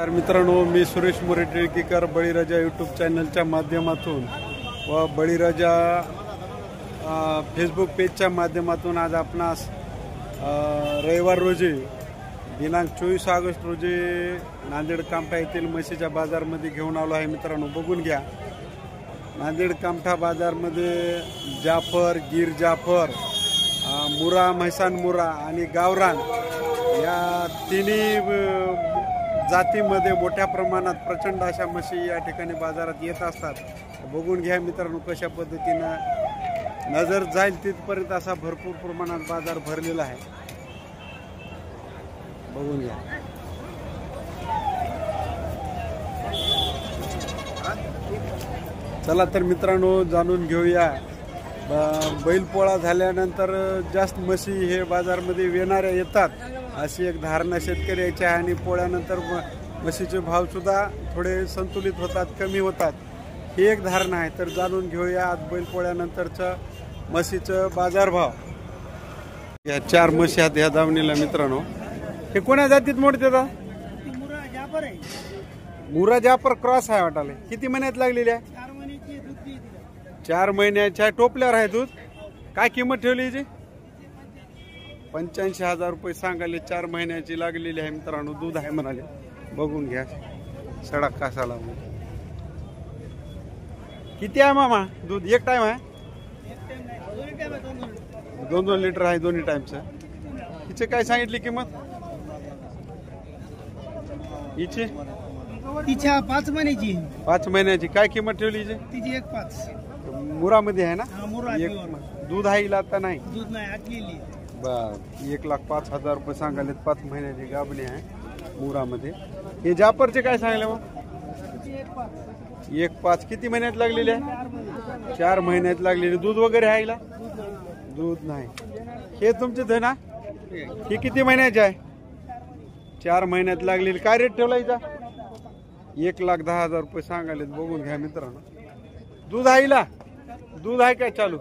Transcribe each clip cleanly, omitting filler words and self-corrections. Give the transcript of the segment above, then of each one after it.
मित्रांनो, मी सुरेश मोरे टिळकीकर बळीराजा यूट्यूब चॅनलच्या माध्यमातून व बळीराजा फेसबुक पेजच्या माध्यमातून आज आपणास रविवार रोजी दिनांक 24 ऑगस्ट रोजी नांदेड कामठा येथील म्हशीच्या बाजारमध्ये घेऊन आलो आहे। मित्रांनो, बघून घ्या। नांदेड कामठा बाजारमध्ये जाफर, गिर जाफर, मुरा, म्हैसान मुरा आणि गावरान या तिन्ही जातीमध्ये मोठ्या प्रमाणात प्रचंड अशा म्हशी या ठिकाणी बाजारात येत असतात। बघून घ्या मित्रांनो, कशा पद्धतीनं नजर जाईल तिथपर्यंत असा भरपूर प्रमाणात बाजार भरलेला आहे। बघून घ्या। चला तर मित्रांनो, जाणून घेऊया। बैलपोळा झाल्यानंतर जास्त म्हशी हे बाजारमध्ये येणाऱ्या येतात अशी एक धारणा शेतकऱ्याची आहे आणि पोळ्यानंतर म्हशीचे भाव सुद्धा थोडे संतुलित होतात, कमी होतात, ही एक धारणा आहे। तर जाणून घेऊया आज बैलपोळ्यानंतरचं म्हशीचं बाजारभाव। या 4 म्हशी आहेत या दावणीला मित्रांनो। हे कोणा जातीत मोडते का? मुरा जाफर क्रॉस आहे वाटाले। किती महिन्यात लागलेली आहे? 4 महिन्याच्या टोपल्यावर आहे दूध। काय किंमत ठेवली हिची? 85,000 रुपये सांगाले। 4 महिन्याची लागलेली आहे मित्रांनो, दूध आहे म्हणाले। बघून घ्या सडक कासाला। किती आहे मामा दूध? एक टाइम आहे? 2-2 लिटर आहे दोन्ही टाइमचं। हिचे काय सांगितली किंमत? हिची 5 महिन्याची। 5 महिन्याची काय किंमत ठेवली हिची? तिची 1.5। मुरामध्ये आहे ना? दूध आहे हिला आता? नाही दूध नाही, आटलेली। बर, 1,05,000 रुपये सांगाले। 5 महिन्याची गाभणी आहे मुरामध्ये। हे जाफरचे काय सांगले मग? 1.5। किती महिन्यात लागलेली आहे? 4 महिन्यात लागलेली। दूध वगैरे आहे हिला? दूध नाही। हे तुमचे थे ना? हे किती महिन्याचे आहे? 4 महिन्यात लागलेली। काय रेट ठेवला हिचा? 1,10,000 रुपये सांगाले। बघून घ्या मित्रांनो। दूध आहे हिला? दूध आहे काय चालू?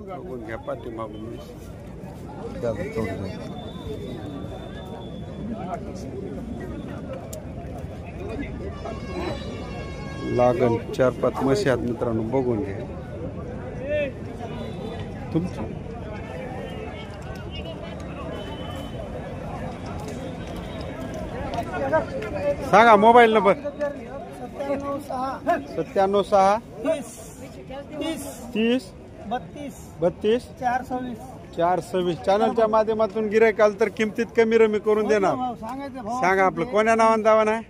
बघून घ्या पाठीमागून लागण 4-5 म्हशी आहेत मित्रांनो। बघून घ्या। तुमचं सांगा मोबाईल नंबर। 97 30 32 426। चॅनलच्या माध्यमातून गिऱ्हाईक आलं तर किमतीत कमी रमी करून देणार। सांगा आपलं कोण्या नावानं दावा आहे?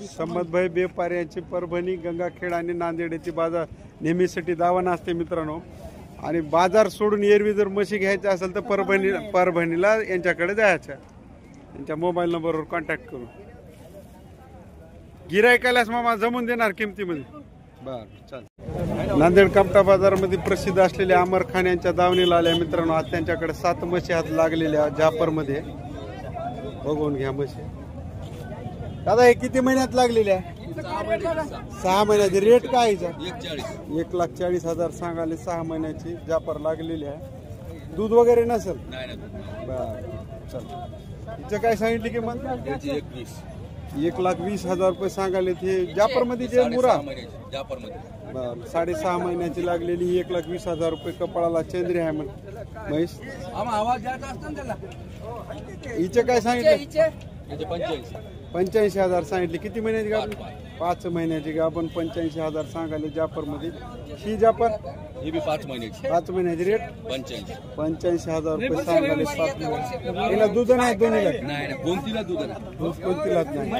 समतभाई बेपारी यांची परभणी, गंगाखेड आणि नांदेड येथे बाजार नेहमीसाठी दावा असते मित्रांनो। आणि बाजार सोडून एरवी जर म्हशी घ्यायच्या असेल तर परभणीला यांच्याकडे जायचं। त्यांच्या मोबाईल नंबरवर कॉन्टॅक्ट करू। गिऱ्हाईकालाच मामा जमून देणार किमतीमध्ये। बर, चल। नांदेड कामठा बाजारामध्ये प्रसिद्ध असलेल्या अमर खान यांच्या दावणीला आल्या मित्रांनो। आज त्यांच्याकडे 7 म्हशी हात लागलेल्या जाफर मध्ये। बघून घ्या म्हशी। दादा हे किती महिन्यात लागलेले आहे? 6 महिन्याची। रेट काय आहे? 1,40,000 सांगाले। 6 महिन्याची जाफर लागलेली आहे। दूध वगैरे नसेल? बर, चल। हिचं काय सांगितली किंमत? 1,20,000 रुपये सांगाले। ते जाफर मध्ये जे मुरा बर, 6.5 महिन्याची लागलेली। 1,20,000 रुपये। कपाळाला चंद्री आहे म्हैस। हिचे काय सांगितले? 85,000 सांगितले। किती महिन्याची गाभण? 5 महिन्याची गाभण। 85,000 सांगाले जाफर मध्ये। ही जाफर ही भी 5 महिन्याची। 5 महिन्याची। रेट 85,000 रुपये सांगाले। 5 महिने। हिला दूध नाही दोन्हीला? नाही, कोणतीला दूध नाही। दूध कोणतीलाच नाही।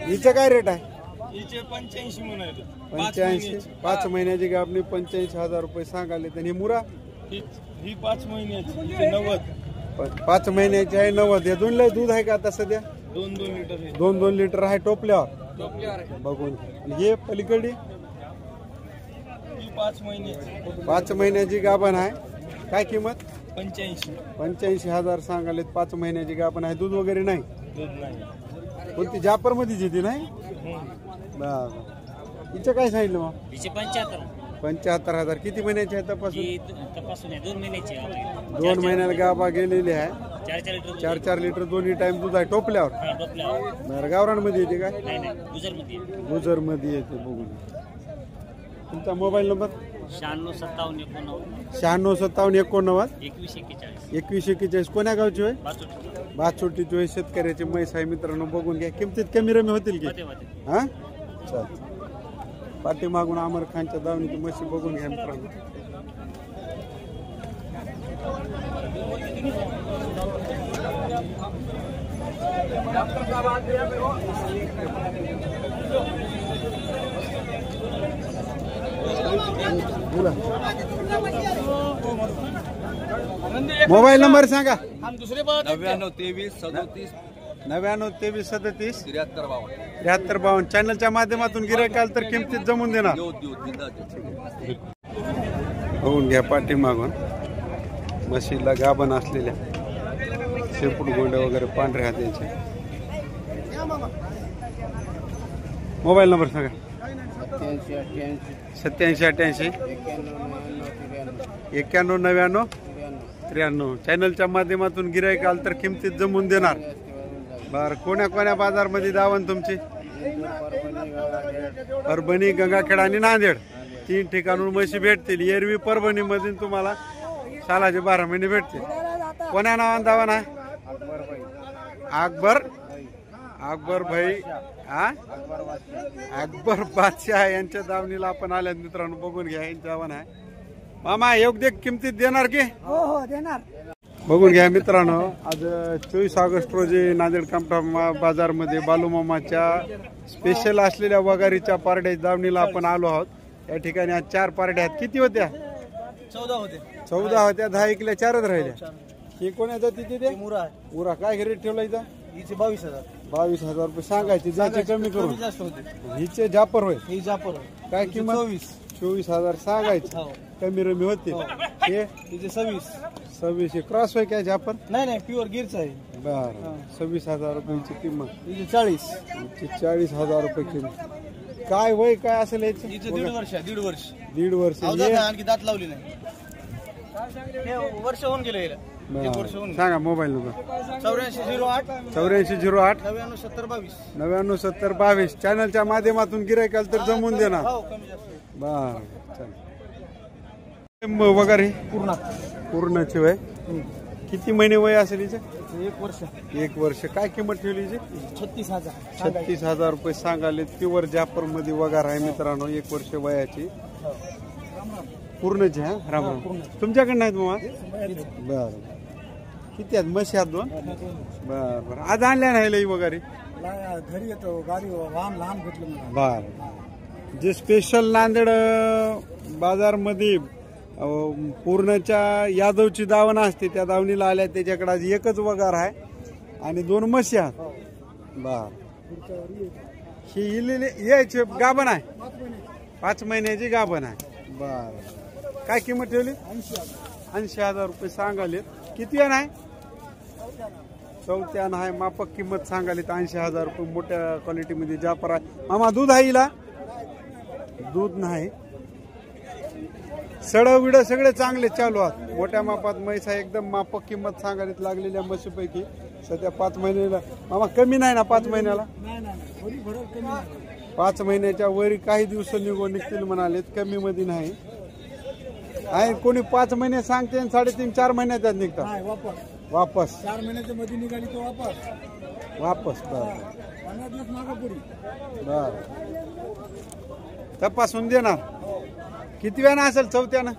हिचं काय रेट आहे? 85। 5 महिन्याची गाभणी। 85,000 रुपये सांगाले। त्यांनी मुरा ही 5 महिन्याची 90। 5 महिन्याची आहे 90। या दोनला दूध आहे का आता सध्या? 2-2 लिटर। 2-2 लिटर आहे टोपल्यावर। बघून हे पलीकडे 5 महिन्याची। 5 महिन्याची गाभण आहे। काय किंमत? 85,000 सांगाले। 5 महिन्याची गाभण आहे। दूध वगैरे नाही? दूध नाही। कोणती जाफर मध्येच येते नाही? हिचं काय सांगितलं मग? 75,000. किती महिन्याची आहे तपासून? 2 महिन्याची. 2 महिन्याला गाभा गेलेली आहे। 4 लिटर दोन्ही टाइम दूध आहे टोपल्यावर. बरं गावरानमध्ये येते काय? गुजरमध्ये येते. बघून तुमचा मोबाईल नंबर 965789 2141. कोण्या गावची होय? बाचोटीची होय. शेतकऱ्याची म्हैस आहे मित्रांनो, बघून घ्या. किमतीत कमी रमी होतील की? हा चल. पाठीमागून आमर खानच्या दावणीची म्हशी बघून घ्या मित्रांनो. मोबाईल नंबर सांगा. 99 23 37 73 52. चॅनलच्या माध्यमातून गिऱ्हाईक आलं तर किमतीत जमून देणार. होऊन घ्या. पाठीमागून म्हशीला गाभण असलेल्या शेपूट गोंडे वगैरे पांढरे हात यांचे. मोबाईल नंबर सांगा. 87 88 91 99 93. चॅनलच्या माध्यमातून गिऱ्हाईक आलं तर किमतीत जमून देणार. बर कोण्या बाजारमध्ये दावण तुमची? परभणी, गंगाखेड आणि नांदेड 3 ठिकाणून म्हशी भेटतील. एरवी परभणी मधून तुम्हाला सालाचे 12 महिने भेटतील. कोण्या नावाने दावण आहे? अकबर भाई अकबर बादशाह यांच्या दावणीला आपण आल्यात मित्रांनो, बघून घ्या. यांच्या दावण आहे. मामा योग्य किमतीत देणार की? हो देणार. बघून घ्या मित्रांनो. आज 24 ऑगस्ट रोजी नांदेड कामठा बाजारमध्ये बालूमामाच्या स्पेशल असलेल्या वगारीच्या पारड्या दावणीला आपण आलो आहोत. या ठिकाणी आज 4 पारड्या आहेत. किती होत्या? 14 होत्या. 10 इकल्या, 4च राहिल्या. ही कोण्या जातीची ते? मुरा. काय रेट ठेवला इथं? 22,000 रुपये सांगायचे. जायचे कमी करून. हिचे जापर होय. काय किंमत? 24,000 सांगायचे. कमी रमी होते. हे 26 क्रॉस होय काय जापर? नाही प्युअर गिरचा आहे. बरं. 26,000 रुपयाची किंमत. 40,000 रुपये किंमत. काय वय काय असेल याचं? 1.5 वर्ष. आणखी दात लावली नाही. वर्ष होऊन गेलं. सांगा मोबाईल नंबर. 8408 99 70 22. चॅनलच्या माध्यमातून गिऱ्हाईक आलं तर जमून देणार. बर वगैरे पूर्णचे वय किती महिने वय असेल हिचे? 1 वर्ष. काय किंमत ठेवली हिची? 36,000 रुपये सांगाले. प्युअर जापर मध्ये वगार आहे मित्रांनो. 1 वर्ष वयाची पूर्णचे. हा राम तुमच्याकडे नाहीत मग? बर. किती आहेत म्हशी? आहेत 2. बर. आज आणल्या नाही वगैरे? घरी येतो गाडी लहान भेटलं. बर. जे स्पेशल नांदेड बाजारमध्ये पूर्णच्या यादवची दावण असते त्या दावणीला आल्या. त्याच्याकडे आज 1च वगार आहे आणि 2 म्हशी आहेत. बर. ही यायची गाभण आहे. 5 महिन्याची गाभण आहे. बर. काय किंमत ठेवली? 80,000 रुपये सांगाले. किती आहे? 4 आहे. मापक किंमत सांगाले 80,000 रुपये. मोठ्या क्वालिटीमध्ये जापर आहे. मामा दूध आहे हिला? दूध नाही. सड विड सगळे चांगले चालू आहेत. मोठ्या मापात म्हैस आहे. एकदम मापक किंमत सांगायला लागलेल्या म्हशीपैकी सध्या 5 महिन्याला. मामा कमी नाही ना 5 महिन्याला? 5 महिन्याच्या वरी काही दिवस निघतील म्हणाले. कमी मध्ये नाही आहे. कोणी 5 महिने सांगते 3.5 4 महिन्यात निघतात वापस. 4 महिन्याच्या मध्ये निघाली तो वापस. बर. तपासून देणार. किती वेळा असेल? 4थ्यानं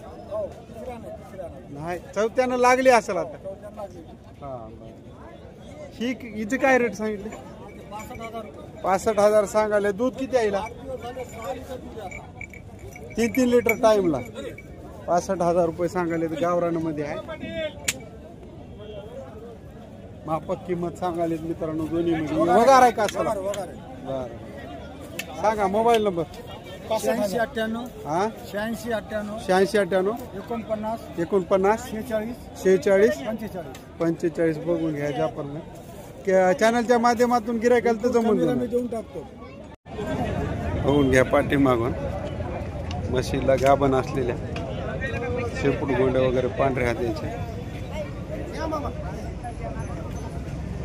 नाही. 4थ्यानं लागली असेल आता. हा. ही हिचे काय रेट सांगितले? 65,000 सांगाले. दूध किती आहे? 3 लिटर टाइमला. 65,000 रुपये सांगाले. गावरानमध्ये आहे. मापक किंमत सांगाले मित्रांनो दोन्ही मध्ये. वगार आहे का असेल? बरं. सांगा मोबाईल नंबर. 8698 हा 8698 8698 49 46 45. बघून घ्या. जापर चॅनलच्या माध्यमातून गिऱ्हाईक आलं तर जमून देऊन टाकतो. बघून घ्या. पाठीमागून म्हशीला गाभण असलेल्या शेपूट गोंडे वगैरे पांढरे हात यांचे.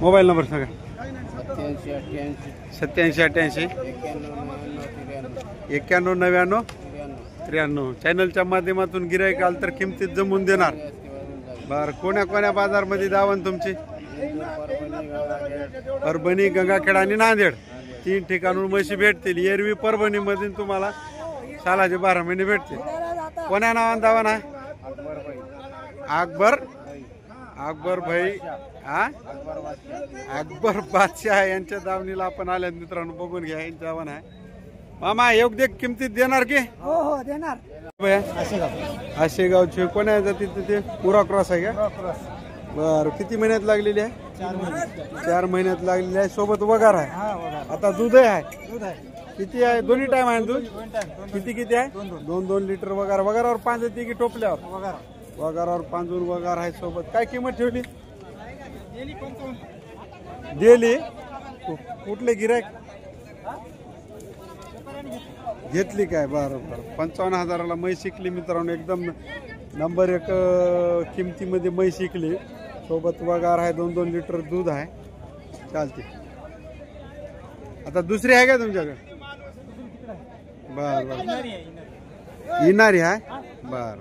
मोबाईल नंबर सांगा. 87 88 87 88 91 99 93. चॅनलच्या माध्यमातून गिराईक आल तर किमतीत जमून देणार. बर कोण्या कोण्या बाजारमध्ये दावण तुमची? परभणी, गंगाखेड आणि नांदेड 3 ठिकाणून म्हशी भेटतील. एरवी परभणी मधून तुम्हाला सालाचे 12 महिने भेटतील. कोण्या नावाने दावण आहे? अकबर भाई हा अकबर बादशाह यांच्या दावणीला आपण आल्यात मित्रांनो. बघून घ्या यांच्या दावण आहे. मामा योग्य किमतीत देणार की? हो हो देणार. आशेगावचे कोण्या जाती तिथे? पुरा क्रॉस आहे का? बर किती महिन्यात लागलेली आहे? 4 महिन्यात लागलेली आहे. सोबत वगार आहे. आता दूध आहे. किती आहे? दोन्ही टाइम आहे दूध. किती आहे? 2-2 लिटर वगार. वगारावर 5 येते की टोपल्यावर? वगारावर 5 वगार आहे. सोबत काय किंमत ठेवली? दिली. कुठले गिरायक घेतली काय? बरोबर 55,000ला म्हैस शिकली मित्रांनो. एकदम नंबर 1 किमतीमध्ये म्हैस शिकली. सोबत वगार आहे. 2-2 लिटर दूध आहे. चालते. आता दुसरी आहे का तुमच्याकडे? बर येणारी आहे. बर